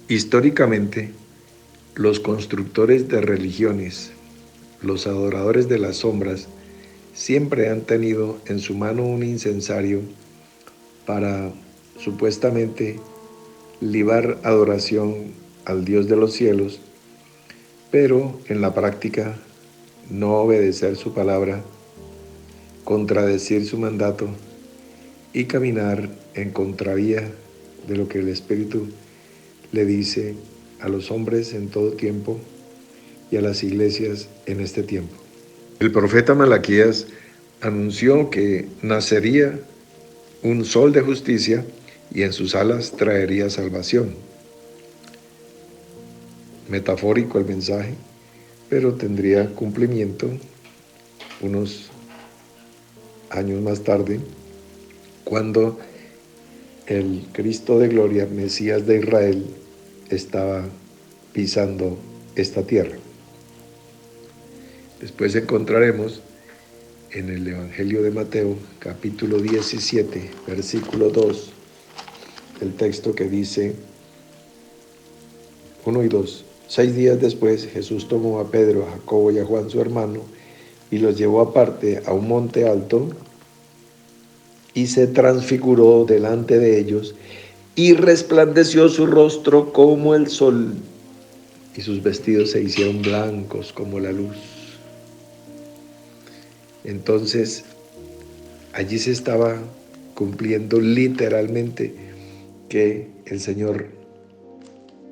Históricamente, los constructores de religiones, los adoradores de las sombras, siempre han tenido en su mano un incensario para supuestamente libar adoración al Dios de los cielos, pero en la práctica no obedecer su palabra, contradecir su mandato y caminar en contravía de lo que el Espíritu le dice a los hombres en todo tiempo y a las iglesias en este tiempo. El profeta Malaquías anunció que nacería un sol de justicia y en sus alas traería salvación. Metafórico el mensaje, pero tendría cumplimiento unos años más tarde, cuando el Cristo de gloria, Mesías de Israel, estaba pisando esta tierra. Después encontraremos en el Evangelio de Mateo, capítulo 17, versículo 2, el texto que dice 1 y 2. 6 días después, Jesús tomó a Pedro, a Jacobo y a Juan su hermano, y los llevó aparte a un monte alto, y se transfiguró delante de ellos, y resplandeció su rostro como el sol, y sus vestidos se hicieron blancos como la luz. Entonces, allí se estaba cumpliendo literalmente que el Señor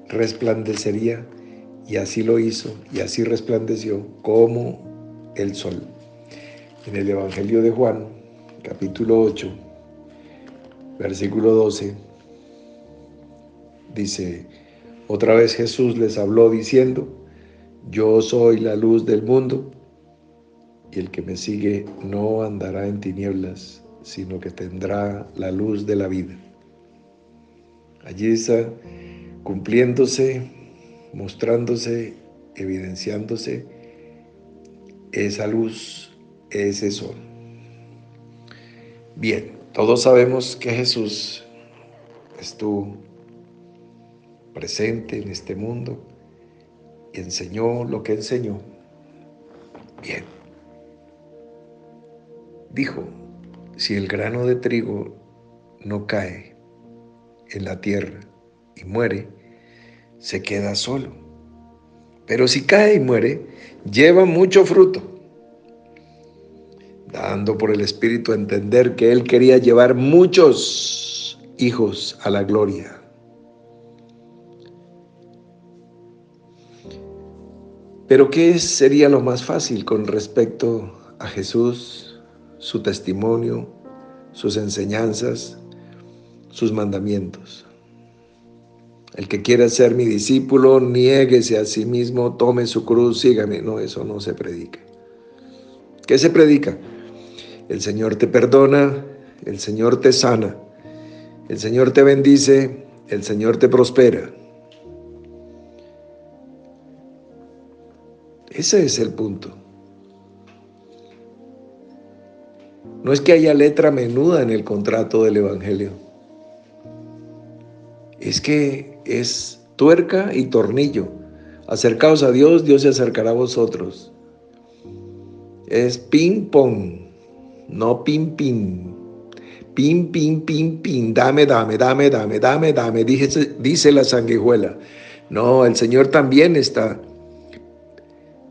resplandecería, y así lo hizo, y así resplandeció como el sol. En el Evangelio de Juan, capítulo 8, versículo 12, dice: otra vez Jesús les habló diciendo: yo soy la luz del mundo, y el que me sigue no andará en tinieblas, sino que tendrá la luz de la vida. Allí está cumpliéndose, mostrándose, evidenciándose esa luz, ese sol. Bien, todos sabemos que Jesús estuvo presente en este mundo y enseñó lo que enseñó. Bien, dijo: si el grano de trigo no cae en la tierra y muere, se queda solo. Pero si cae y muere, lleva mucho fruto, dando por el Espíritu a entender que Él quería llevar muchos hijos a la gloria. Pero ¿qué sería lo más fácil con respecto a Jesús, su testimonio, sus enseñanzas, sus mandamientos? El que quiera ser mi discípulo, niéguese a sí mismo, tome su cruz, sígame. No, eso no se predica. ¿Qué se predica? El Señor te perdona, el Señor te sana, el Señor te bendice, el Señor te prospera. Ese es el punto. No es que haya letra menuda en el contrato del Evangelio. Es que es tuerca y tornillo. Acercaos a Dios, Dios se acercará a vosotros. Es ping pong, no pin pin. Pin, pin, pin, pin, dame, dame, dame, dame, dame, dame, dice la sanguijuela. No, el Señor también está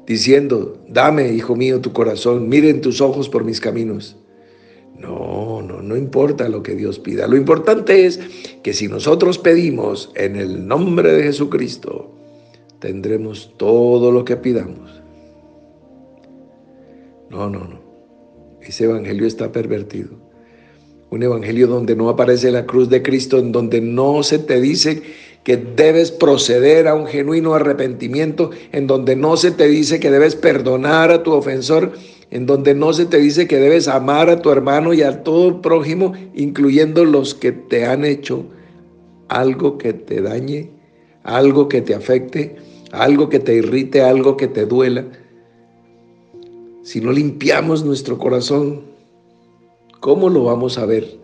diciendo: dame, hijo mío, tu corazón, miren tus ojos por mis caminos. No importa lo que Dios pida. Lo importante es que si nosotros pedimos en el nombre de Jesucristo, tendremos todo lo que pidamos. No. Ese evangelio está pervertido. Un evangelio donde no aparece la cruz de Cristo, en donde no se te dice que debes proceder a un genuino arrepentimiento, en donde no se te dice que debes perdonar a tu ofensor, en donde no se te dice que debes amar a tu hermano y a todo prójimo, incluyendo los que te han hecho algo que te dañe, algo que te afecte, algo que te irrite, algo que te duela. Si no limpiamos nuestro corazón, ¿cómo lo vamos a ver?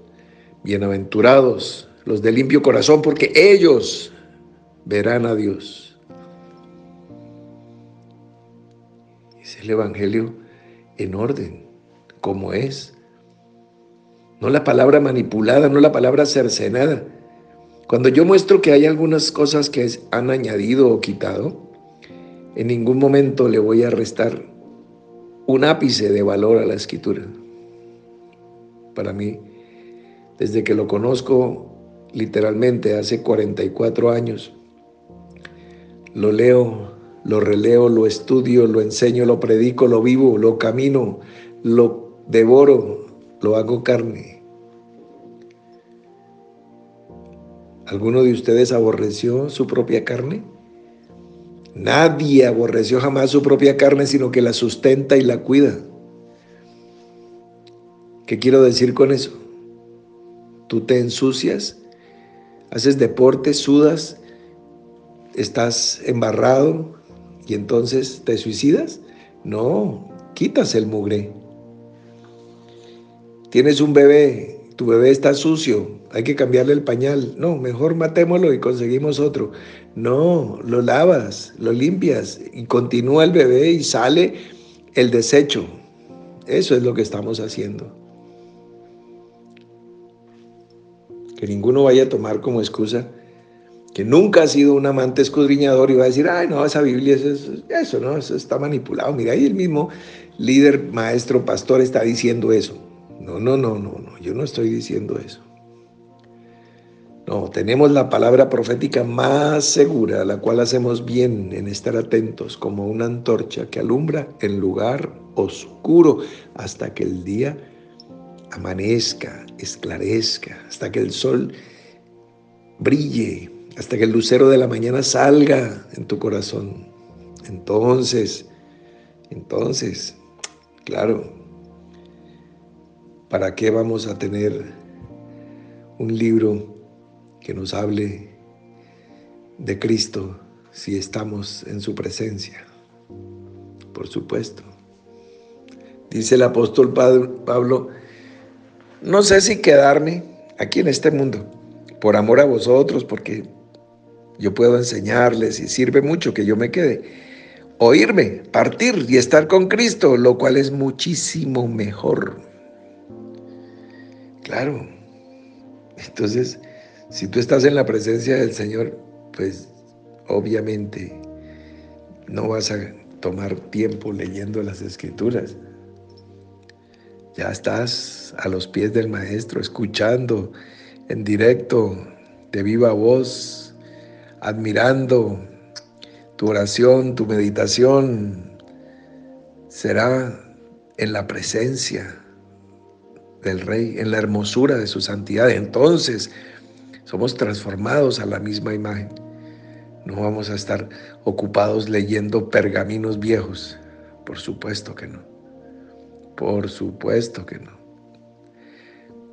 Bienaventurados los de limpio corazón, porque ellos verán a Dios. Es el Evangelio en orden, como es. No la palabra manipulada, no la palabra cercenada. Cuando yo muestro que hay algunas cosas que han añadido o quitado, en ningún momento le voy a restar un ápice de valor a la Escritura. Para mí, desde que lo conozco literalmente hace 44 años, lo leo, lo releo, lo estudio, lo enseño, lo predico, lo vivo, lo camino, lo devoro, lo hago carne. ¿Alguno de ustedes aborreció su propia carne? Nadie aborreció jamás su propia carne, sino que la sustenta y la cuida. ¿Qué quiero decir con eso? Tú te ensucias, haces deporte, sudas, estás embarrado y entonces te suicidas. No, quitas el mugre. Tienes un bebé, tu bebé está sucio, hay que cambiarle el pañal. No, mejor matémoslo y conseguimos otro. No, lo lavas, lo limpias y continúa el bebé y sale el desecho. Eso es lo que estamos haciendo. Que ninguno vaya a tomar como excusa que nunca ha sido un amante escudriñador y va a decir, ay, no, esa Biblia, eso no, eso está manipulado. Mira, ahí el mismo líder, maestro, pastor está diciendo eso. No, yo no estoy diciendo eso. No, tenemos la palabra profética más segura, la cual hacemos bien en estar atentos, como una antorcha que alumbra en lugar oscuro hasta que el día amanezca, esclarezca, hasta que el sol brille, hasta que el lucero de la mañana salga en tu corazón. Entonces, claro, ¿para qué vamos a tener un libro que nos hable de Cristo si estamos en su presencia? Por supuesto. Dice el apóstol Pablo, no sé si quedarme aquí en este mundo, por amor a vosotros, porque yo puedo enseñarles y sirve mucho que yo me quede, o irme, partir y estar con Cristo, lo cual es muchísimo mejor. Claro. Entonces, si tú estás en la presencia del Señor, pues obviamente no vas a tomar tiempo leyendo las Escrituras. Ya estás a los pies del Maestro, escuchando en directo, de viva voz, admirando. Tu oración, tu meditación será en la presencia del Rey, en la hermosura de su santidad. Entonces somos transformados a la misma imagen. No vamos a estar ocupados leyendo pergaminos viejos. Por supuesto que no. Por supuesto que no.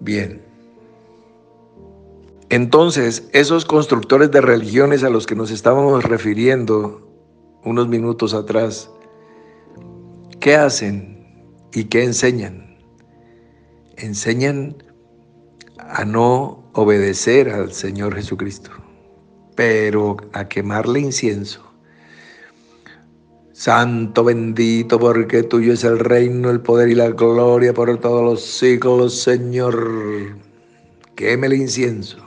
Bien. Entonces, esos constructores de religiones a los que nos estábamos refiriendo unos minutos atrás, ¿qué hacen y qué enseñan? Enseñan a no obedecer al Señor Jesucristo, pero a quemarle incienso. Santo, bendito, porque tuyo es el reino, el poder y la gloria por todos los siglos, Señor. Quémele incienso.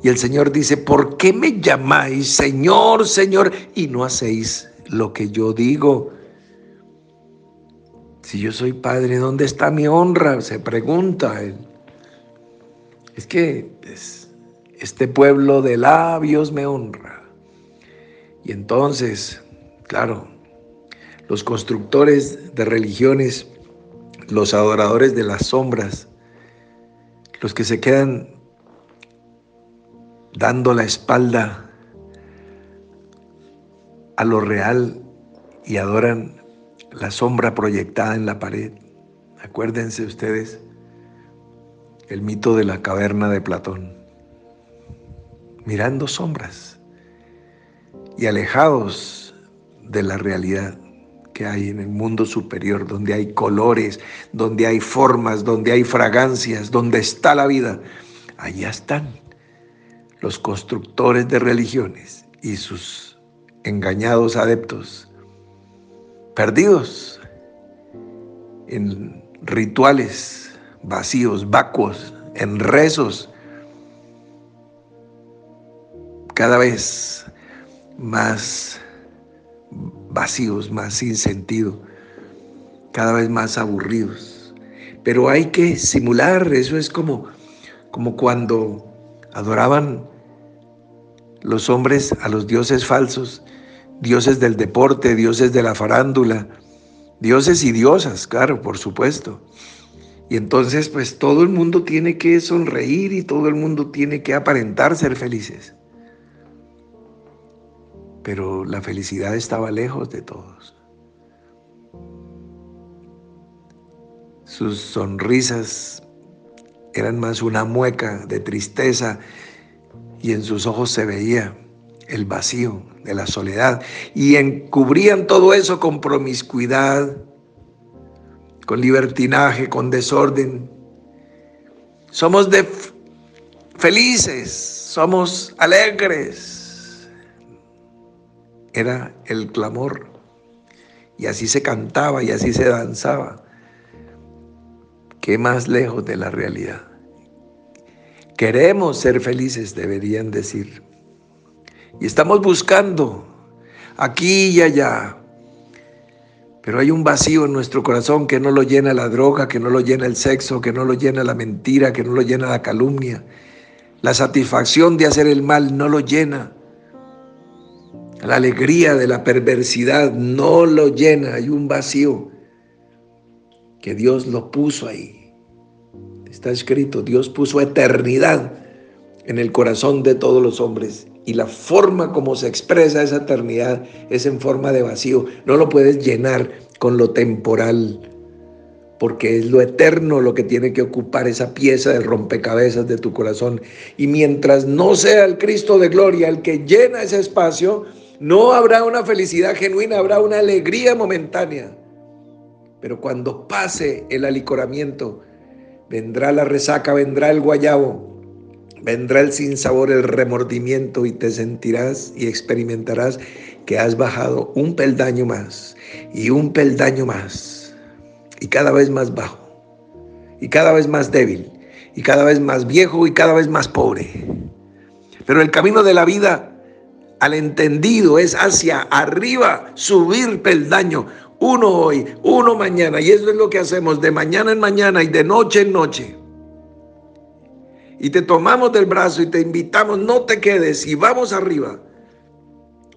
Y el Señor dice, ¿por qué me llamáis Señor, Señor, y no hacéis lo que yo digo? Si yo soy Padre, ¿dónde está mi honra? Se pregunta él. Es que este pueblo de labios me honra. Y entonces, claro, los constructores de religiones, los adoradores de las sombras, los que se quedan dando la espalda a lo real y adoran la sombra proyectada en la pared. Acuérdense ustedes el mito de la caverna de Platón, mirando sombras y alejados de la realidad que hay en el mundo superior, donde hay colores, donde hay formas, donde hay fragancias, donde está la vida. Allá están los constructores de religiones y sus engañados adeptos, perdidos en rituales vacíos, vacuos, en rezos cada vez más vacíos, más sin sentido, cada vez más aburridos. Pero hay que simular, eso es como cuando adoraban los hombres a los dioses falsos, dioses del deporte, dioses de la farándula, dioses y diosas, claro, por supuesto. Y entonces pues todo el mundo tiene que sonreír y todo el mundo tiene que aparentar ser felices. Pero la felicidad estaba lejos de todos. Sus sonrisas eran más una mueca de tristeza y en sus ojos se veía el vacío de la soledad. Y encubrían todo eso con promiscuidad, con libertinaje, con desorden. Somos felices, somos alegres. Era el clamor. Y así se cantaba y así se danzaba. ¿Qué más lejos de la realidad? Queremos ser felices, deberían decir. Y estamos buscando aquí y allá. Pero hay un vacío en nuestro corazón que no lo llena la droga, que no lo llena el sexo, que no lo llena la mentira, que no lo llena la calumnia. La satisfacción de hacer el mal no lo llena. La alegría de la perversidad no lo llena. Hay un vacío que Dios lo puso ahí. Está escrito, Dios puso eternidad en el corazón de todos los hombres. Y la forma como se expresa esa eternidad es en forma de vacío. No lo puedes llenar con lo temporal, porque es lo eterno lo que tiene que ocupar esa pieza del rompecabezas de tu corazón. Y mientras no sea el Cristo de gloria el que llena ese espacio, no habrá una felicidad genuina, habrá una alegría momentánea. Pero cuando pase el alicoramiento, vendrá la resaca, vendrá el guayabo, vendrá el sinsabor, el remordimiento, y te sentirás y experimentarás que has bajado un peldaño más y un peldaño más, y cada vez más bajo, y cada vez más débil, y cada vez más viejo, y cada vez más pobre. Pero el camino de la vida al entendido es hacia arriba, subir peldaño, uno hoy, uno mañana, y eso es lo que hacemos de mañana en mañana y de noche en noche. Y te tomamos del brazo y te invitamos, no te quedes y vamos arriba,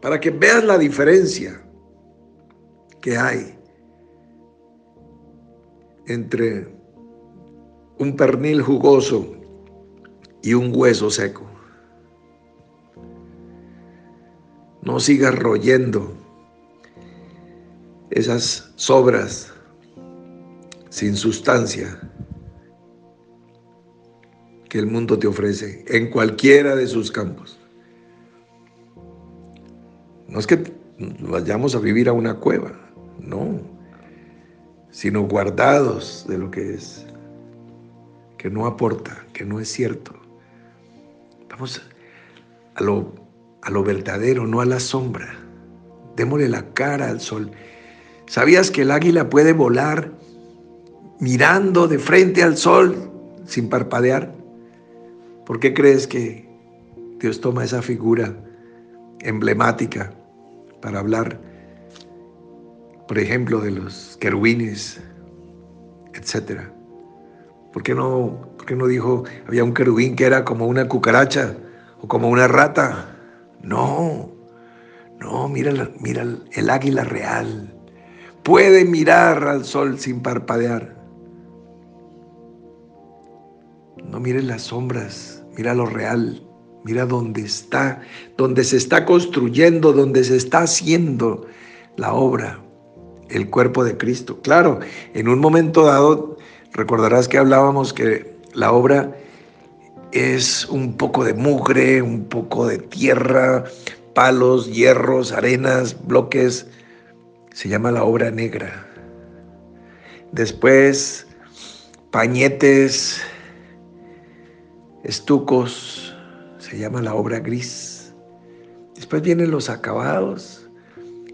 para que veas la diferencia que hay entre un pernil jugoso y un hueso seco. No sigas royendo esas sobras sin sustancia que el mundo te ofrece en cualquiera de sus campos. No es que vayamos a vivir a una cueva, no, sino guardados de lo que es, que no aporta, que no es cierto. Vamos a lo verdadero, no a la sombra. Démosle la cara al sol. ¿Sabías que el águila puede volar mirando de frente al sol sin parpadear? ¿Por qué crees que Dios toma esa figura emblemática para hablar, por ejemplo, de los querubines, etcétera? ¿Por qué no dijo, había un querubín que era como una cucaracha o como una rata? No, mira el águila real. Puede mirar al sol sin parpadear. No mires las sombras, mira lo real. Mira dónde se está construyendo, donde se está haciendo la obra, el cuerpo de Cristo. Claro, en un momento dado, recordarás que hablábamos que la obra es un poco de mugre, un poco de tierra, palos, hierros, arenas, bloques. Se llama la obra negra. Después, pañetes, estucos, se llama la obra gris. Después vienen los acabados,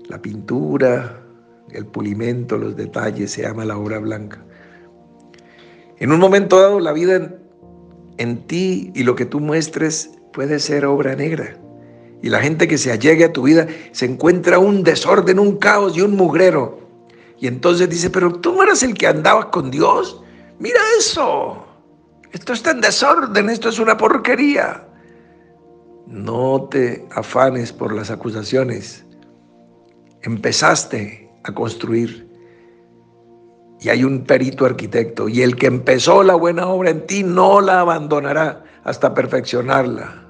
la pintura, el pulimento, los detalles, se llama la obra blanca. En un momento dado, la vida en ti y lo que tú muestres puede ser obra negra. Y la gente que se allegue a tu vida se encuentra un desorden, un caos y un mugrero. Y entonces dice, pero tú no eras el que andaba con Dios. Mira eso. Esto está en desorden, esto es una porquería. No te afanes por las acusaciones. Empezaste a construir y hay un perito arquitecto, y el que empezó la buena obra en ti no la abandonará hasta perfeccionarla,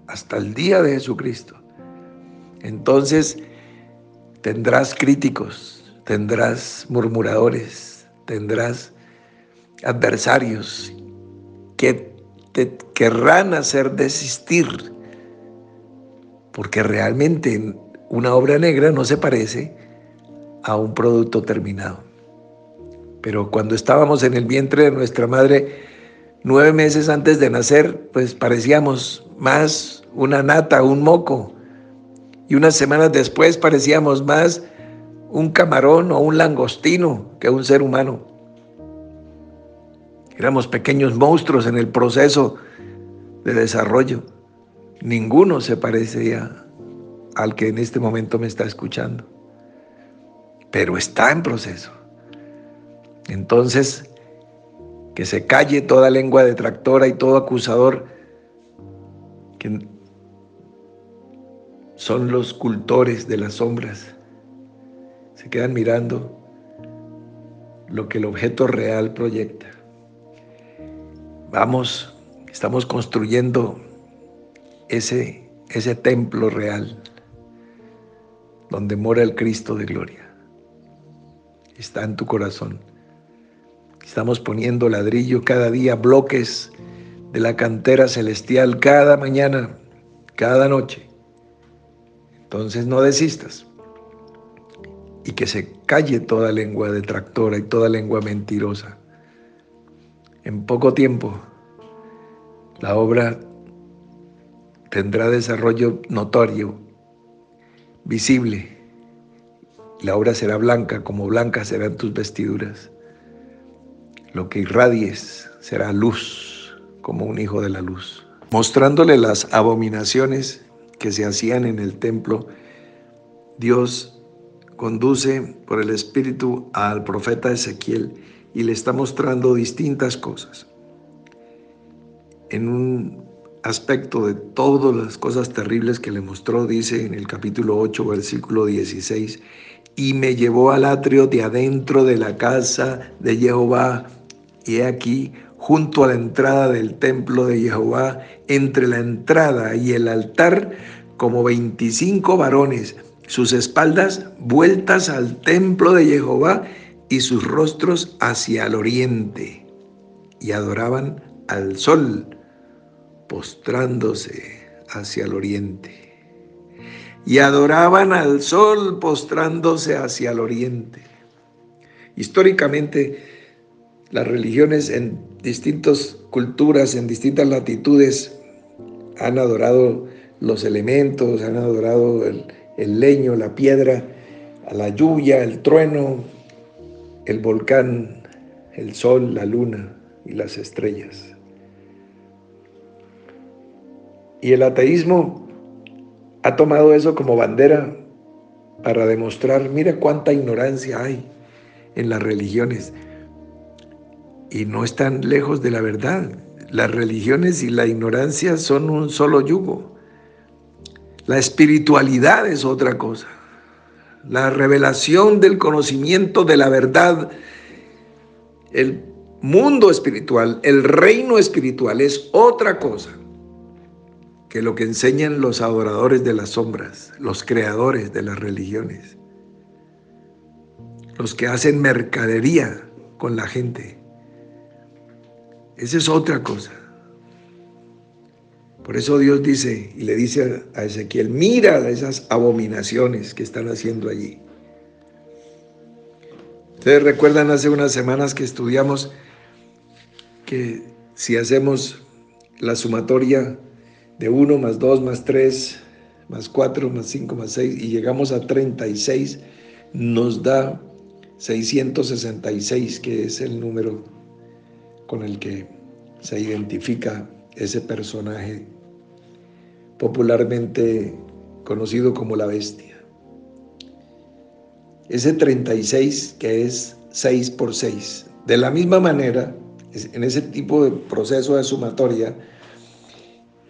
hasta el día de Jesucristo. Entonces tendrás críticos, tendrás murmuradores, tendrás adversarios que te querrán hacer desistir, porque realmente una obra negra no se parece a un producto terminado. Pero cuando estábamos en el vientre de nuestra madre, 9 meses antes de nacer, pues parecíamos más una nata, un moco. Y unas semanas después parecíamos más un camarón o un langostino que un ser humano. Éramos pequeños monstruos en el proceso de desarrollo. Ninguno se parecía al que en este momento me está escuchando, pero está en proceso. Entonces, que se calle toda lengua detractora y todo acusador, que son los cultores de las sombras. Se quedan mirando lo que el objeto real proyecta. Vamos, estamos construyendo ese templo real donde mora el Cristo de gloria. Está en tu corazón. Estamos poniendo ladrillo cada día, bloques de la cantera celestial cada mañana, cada noche. Entonces no desistas. Y que se calle toda lengua detractora y toda lengua mentirosa. En poco tiempo, la obra tendrá desarrollo notorio, visible. La obra será blanca, como blancas serán tus vestiduras. Lo que irradies será luz, como un hijo de la luz. Mostrándole las abominaciones que se hacían en el templo, Dios conduce por el Espíritu al profeta Ezequiel y le está mostrando distintas cosas. En un aspecto de todas las cosas terribles que le mostró, dice en el capítulo 8, versículo 16, y me llevó al atrio de adentro de la casa de Jehová, y he aquí, junto a la entrada del templo de Jehová, entre la entrada y el altar, como 25 varones, sus espaldas vueltas al templo de Jehová y sus rostros hacia el oriente, y adoraban al sol, postrándose hacia el oriente. Y adoraban al sol postrándose hacia el oriente. Históricamente, las religiones en distintas culturas, en distintas latitudes, han adorado los elementos, han adorado el leño, la piedra, a la lluvia, el trueno, el volcán, el sol, la luna y las estrellas. Y el ateísmo ha tomado eso como bandera para demostrar, mira cuánta ignorancia hay en las religiones. Y no están lejos de la verdad. Las religiones y la ignorancia son un solo yugo. La espiritualidad es otra cosa. La revelación del conocimiento de la verdad, el mundo espiritual, el reino espiritual es otra cosa que lo que enseñan los adoradores de las sombras, los creadores de las religiones, los que hacen mercadería con la gente. Esa es otra cosa. Por eso Dios dice y le dice a Ezequiel, mira esas abominaciones que están haciendo allí. Ustedes recuerdan hace unas semanas que estudiamos que si hacemos la sumatoria de 1 más 2 más 3 más 4 más 5 más 6 y llegamos a 36, nos da 666, que es el número con el que se identifica ese personaje popularmente conocido como la bestia. Ese 36 que es 6 por 6. De la misma manera, en ese tipo de proceso de sumatoria,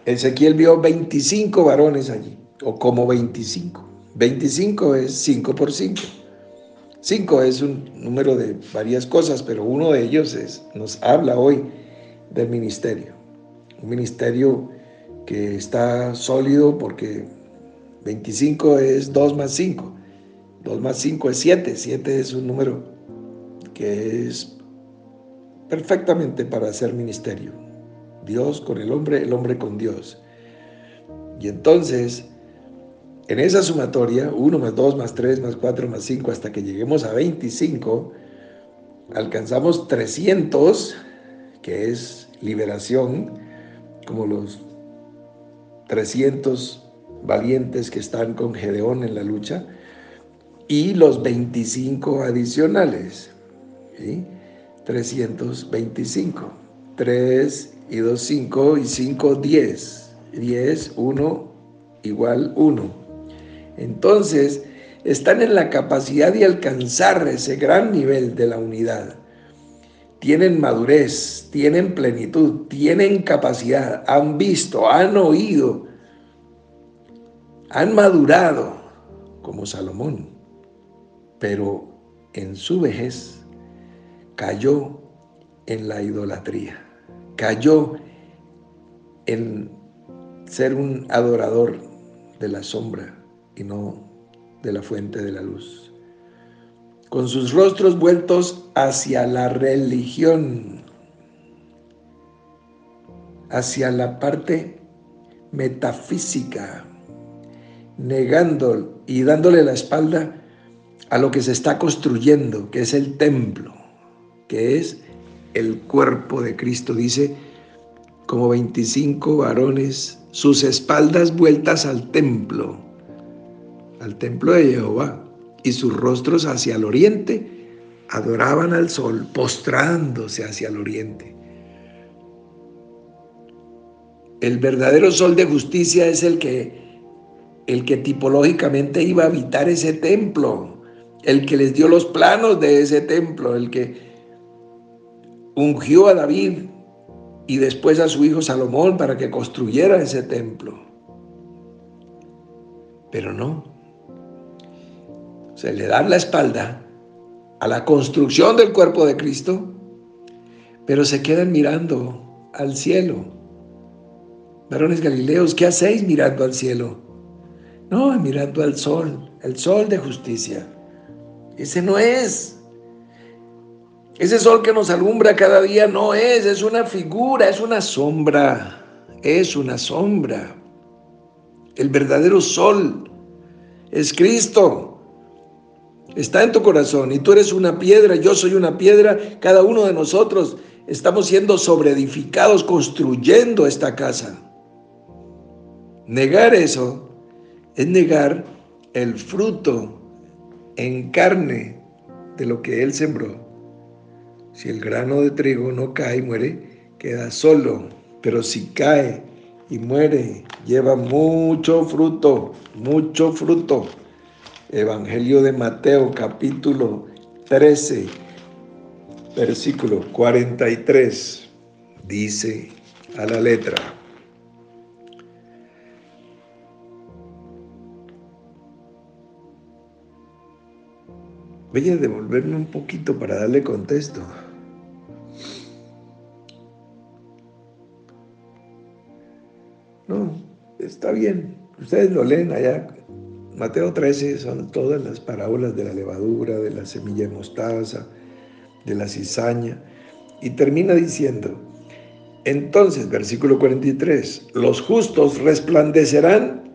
Ezequiel vio 25 varones allí, o como 25. 25 es 5 por 5. 5 es un número de varias cosas, pero uno de ellos nos habla hoy del ministerio. Un ministerio que está sólido porque 25 es 2 más 5. 2 más 5 es 7. 7 es un número que es perfectamente para hacer ministerio. Dios con el hombre con Dios. Y entonces, en esa sumatoria, 1 más 2 más 3 más 4 más 5, hasta que lleguemos a 25, alcanzamos 300, que es liberación, como los 300 valientes que están con Gedeón en la lucha, y los 25 adicionales, ¿sí? 325. 3 y 2, 5 y 5, 10. 10, 1 igual 1. Entonces, están en la capacidad de alcanzar ese gran nivel de la unidad. Tienen madurez, tienen plenitud, tienen capacidad, han visto, han oído, han madurado como Salomón, pero en su vejez cayó en la idolatría, cayó en ser un adorador de la sombra y no de la fuente de la luz. Con sus rostros vueltos hacia la religión, hacia la parte metafísica, negando y dándole la espalda a lo que se está construyendo, que es el templo, que es el cuerpo de Cristo. Dice, como 25 varones, sus espaldas vueltas al templo de Jehová, y sus rostros hacia el oriente, adoraban al sol, postrándose hacia el oriente. El verdadero sol de justicia es el que tipológicamente iba a habitar ese templo, el que les dio los planos de ese templo, el que ungió a David y después a su hijo Salomón para que construyera ese templo. Pero no, se le da la espalda a la construcción del cuerpo de Cristo, pero se quedan mirando al cielo. Varones Galileos, ¿qué hacéis mirando al cielo? No, mirando al sol, el sol de justicia. Ese no es. Ese sol que nos alumbra cada día no es una figura, es una sombra. Es una sombra. El verdadero sol es Cristo. Está en tu corazón y tú eres una piedra, yo soy una piedra. Cada uno de nosotros estamos siendo sobreedificados, construyendo esta casa. Negar eso es negar el fruto en carne de lo que Él sembró. Si el grano de trigo no cae y muere, queda solo, pero si cae y muere, lleva mucho fruto, mucho fruto. Evangelio de Mateo, capítulo 13, versículo 43, dice a la letra: voy a devolverme un poquito para darle contexto. No, está bien. Ustedes lo leen allá. Mateo 13 son todas las parábolas de la levadura, de la semilla de mostaza, de la cizaña. Y termina diciendo, entonces, versículo 43, los justos resplandecerán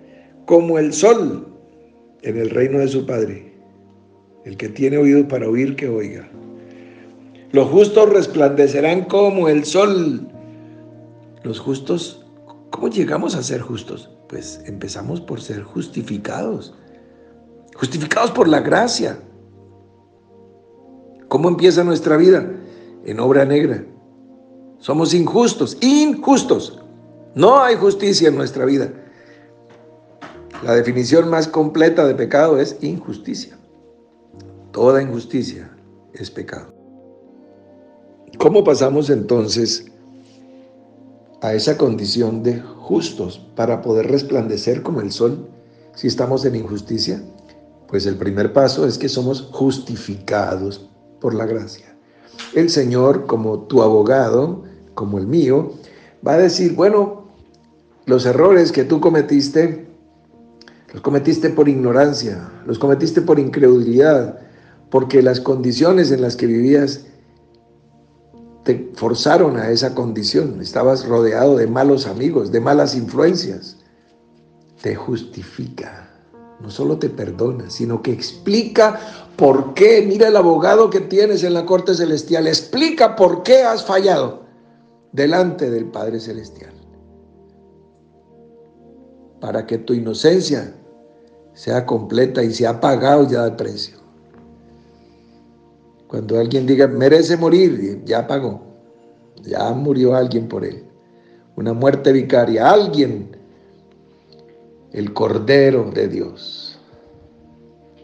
como el sol en el reino de su Padre. El que tiene oído para oír, que oiga. Los justos resplandecerán como el sol. Los justos ¿Cómo llegamos a ser justos? Pues empezamos por ser justificados. Justificados por la gracia. ¿Cómo empieza nuestra vida? En obra negra. Somos injustos, injustos. No hay justicia en nuestra vida. La definición más completa de pecado es injusticia. Toda injusticia es pecado. ¿Cómo pasamos entonces a esa condición de justos para poder resplandecer como el sol si estamos en injusticia? Pues el primer paso es que somos justificados por la gracia. El Señor, como tu abogado, como el mío, va a decir, bueno, los errores que tú cometiste, los cometiste por ignorancia, los cometiste por incredulidad, porque las condiciones en las que vivías te forzaron a esa condición. Estabas rodeado de malos amigos, de malas influencias. Te justifica. No solo te perdona, sino que explica por qué. Mira el abogado que tienes en la corte celestial. Explica por qué has fallado delante del Padre Celestial. Para que tu inocencia sea completa y sea pagado ya el precio. Cuando alguien diga, merece morir, ya pagó. Ya murió alguien por él. Una muerte vicaria. Alguien, el Cordero de Dios,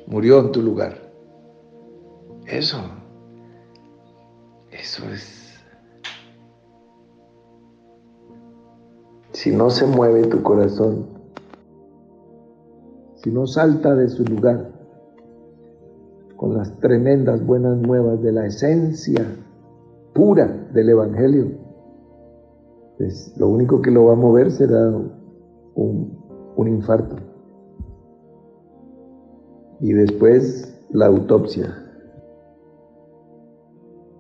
murió en tu lugar. Eso es. Si no se mueve tu corazón, si no salta de su lugar con las tremendas buenas nuevas de la esencia pura del Evangelio, pues lo único que lo va a mover será un infarto. Y después la autopsia.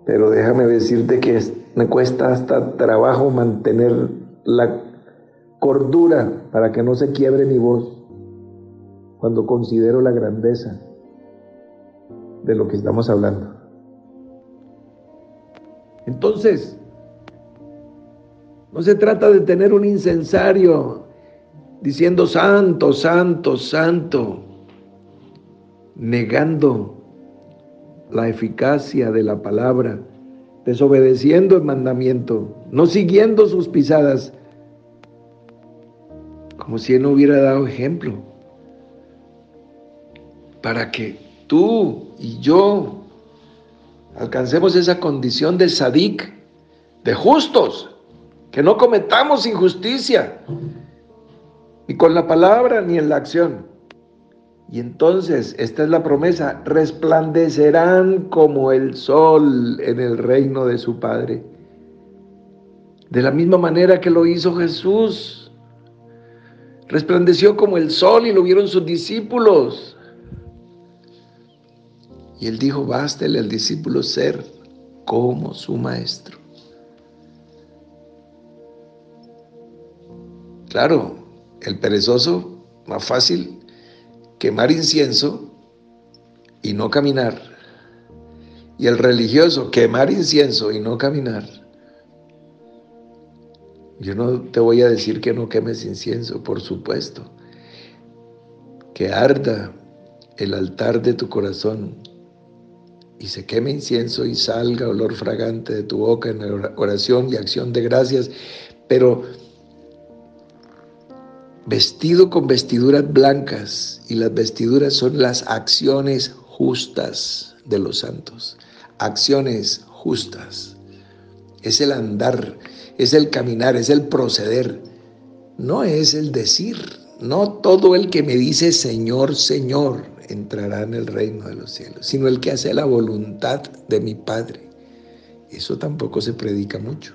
Pero déjame decirte que me cuesta hasta trabajo mantener la cordura para que no se quiebre mi voz cuando considero la grandeza de lo que estamos hablando. Entonces, no se trata de tener un incensario diciendo santo, santo, santo, negando la eficacia de la palabra, desobedeciendo el mandamiento, no siguiendo sus pisadas, como si él no hubiera dado ejemplo, para que tú y yo alcancemos esa condición de sadik, de justos, que no cometamos injusticia, ni con la palabra ni en la acción. Y entonces, esta es la promesa, resplandecerán como el sol en el reino de su Padre. De la misma manera que lo hizo Jesús. Resplandeció como el sol y lo vieron sus discípulos. Y él dijo, bástele al discípulo ser como su maestro. Claro, el perezoso, más fácil quemar incienso y no caminar. Y el religioso, quemar incienso y no caminar. Yo no te voy a decir que no quemes incienso, por supuesto. Que arda el altar de tu corazón y se queme incienso y salga olor fragante de tu boca en oración y acción de gracias, pero vestido con vestiduras blancas, y las vestiduras son las acciones justas de los santos. Acciones justas. Es el andar, es el caminar, es el proceder. No es el decir. No todo el que me dice Señor, Señor entrará en el reino de los cielos, sino el que hace la voluntad de mi Padre. Eso tampoco se predica mucho.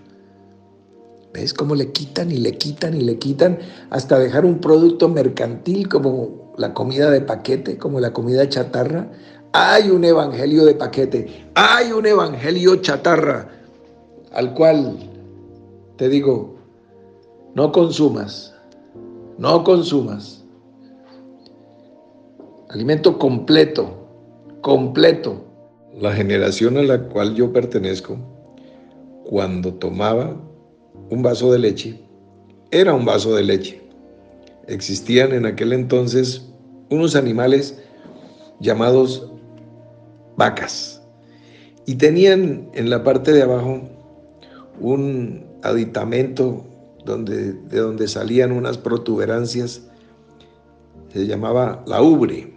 ¿Ves cómo le quitan y le quitan y le quitan hasta dejar un producto mercantil como la comida de paquete, como la comida chatarra? Hay un evangelio de paquete, hay un evangelio chatarra, al cual te digo, no consumas, no consumas. Alimento completo, completo. La generación a la cual yo pertenezco, cuando tomaba un vaso de leche, era un vaso de leche. Existían en aquel entonces unos animales llamados vacas y tenían en la parte de abajo un aditamento de donde salían unas protuberancias, se llamaba la ubre.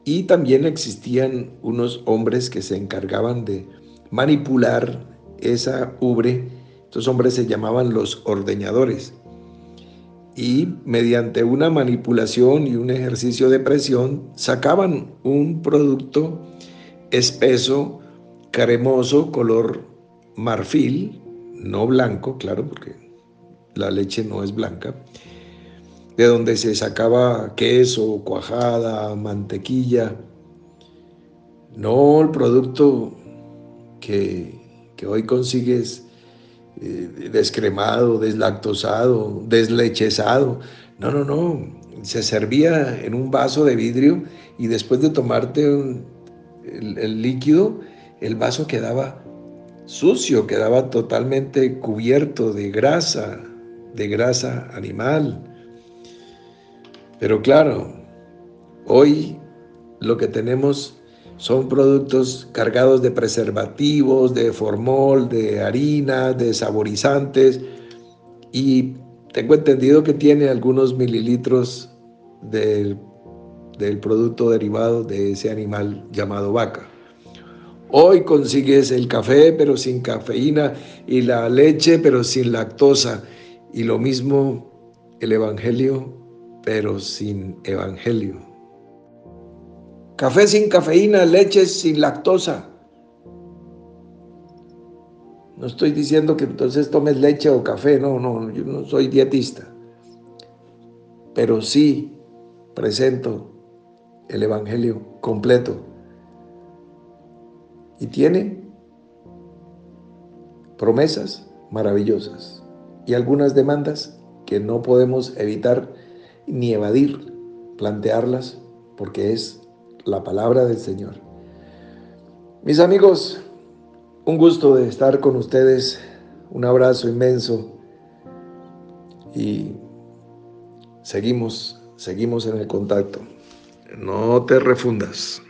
Y también existían unos hombres que se encargaban de manipular esa ubre. Estos hombres se llamaban los ordeñadores. Y mediante una manipulación y un ejercicio de presión sacaban un producto espeso, cremoso, color marfil, no blanco, claro, porque la leche no es blanca, de donde se sacaba queso, cuajada, mantequilla. No el producto que hoy consigues descremado, deslactosado, deslechezado. No, no, no. Se servía en un vaso de vidrio y después de tomarte el líquido, el vaso quedaba sucio, quedaba totalmente cubierto de grasa animal. Pero claro, hoy lo que tenemos son productos cargados de preservativos, de formol, de harina, de saborizantes, y tengo entendido que tiene algunos mililitros del, del producto derivado de ese animal llamado vaca. Hoy consigues el café pero sin cafeína y la leche pero sin lactosa, y lo mismo el evangelio pero sin evangelio. Café sin cafeína, leche sin lactosa. No estoy diciendo que entonces tomes leche o café, no, no, yo no soy dietista, pero sí presento el evangelio completo y tiene promesas maravillosas y algunas demandas que no podemos evitar ni evadir, plantearlas, porque es la palabra del Señor. Mis amigos, un gusto de estar con ustedes, un abrazo inmenso y seguimos en el contacto. No te refundas.